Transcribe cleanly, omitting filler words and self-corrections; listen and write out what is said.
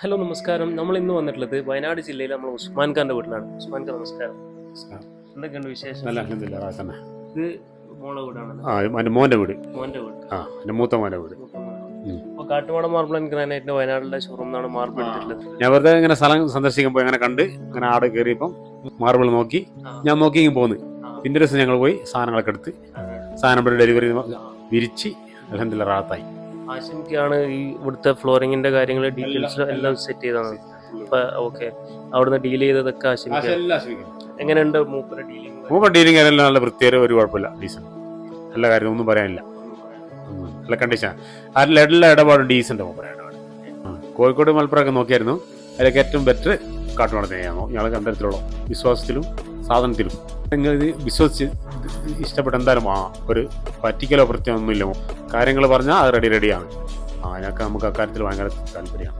Hello നമസ്കാരം. നമ്മൾ ഇന്ന് വന്നിട്ടുള്ളത് വയനാട് ജില്ലയിലെ നമ്മൾ ഉസ്മാൻ ഖാന്റെ വീട്ടിലാണ്. ഉസ്മാൻ ഖാൻ നമസ്കാരം. എന്തൊക്കെയുണ്ട് വിശേഷം? നല്ല അൽഹംദുലില്ലാഹ് തന്നെ. ഇത് മോളെ വീടാണ്. എൻ്റെ മോൻ്റെ വീട്. മോന്റെ വീട്. എൻ്റെ മൂത്ത മോൻ്റെ വീട്. അപ്പോൾ കാട്ടുമാട മാർബിൾ ആൻഡ് ഗ്രാനൈറ്റിന്റെ വയനാട്ടിലെ ഷോറൂം എന്നാണ് മാർബിൾ എടുത്തിട്ടുള്ളത്. ഞാൻ വെറുതെ ഇങ്ങനെ സ്ഥലം സന്ദർശിക്കുമ്പോൾ അങ്ങനെ കണ്ട് അങ്ങനെ ആട് കയറിയപ്പം മാർബിൾ നോക്കി ഞാൻ നോക്കി പോന്ന്. പിന്നെ ഒരു ദിവസം ഞങ്ങൾ പോയി സാധനങ്ങളൊക്കെ എടുത്ത് സാധനം ഡെലിവറി വിരിച്ച് അൽഹംദുലില്ലാഹ് റാഹത്തായി. ആശംക്കാണ് ഈ ഇവിടുത്തെ ഫ്ലോറിങ്ങിന്റെ കാര്യങ്ങൾ ഡീറ്റെയിൽസ് എല്ലാം സെറ്റ് ചെയ്തതാണ്. അപ്പൊ ഓക്കെ, അവിടുന്ന് ഡീൽ ചെയ്തതൊക്കെ ആശംക്ക. എങ്ങനെയുണ്ട് മൂപ്പര ഡീലിംഗ്? മൂപ്പർ ഡീലിംഗ് എല്ലാം നല്ല വൃത്തിയേറെ, ഒരു കുഴപ്പമില്ല, ഡീസൻറ്റ്, എല്ലാ കാര്യവും ഒന്നും പറയാനില്ല, നല്ല കണ്ടീഷൻ. അതിൽ എല്ലാ ഇടപാടും ഡീസൻ്റ് മൂപ്പര ഇടപാട്. കോഴിക്കോട് മലപ്പുറമൊക്കെ നോക്കിയായിരുന്നു, അതിലൊക്കെ ഏറ്റവും ബെറ്റർ കാട്ടുമാട തന്നെയാണോ ഞങ്ങൾ കണ്ടത്തിലുള്ള വിശ്വാസത്തിലും സാധനത്തിലും. നിങ്ങൾ ഇത് വിശ്വസിച്ച് ഇഷ്ടപ്പെട്ട എന്തായാലും ഒരു പറ്റിക്കലോ പ്രത്യേകമൊന്നുമില്ല. കാര്യങ്ങൾ പറഞ്ഞാൽ അത് റെഡിയാണ്. അതിനൊക്കെ നമുക്ക് അക്കാര്യത്തിൽ ഭയങ്കര താല്പര്യമാണ്.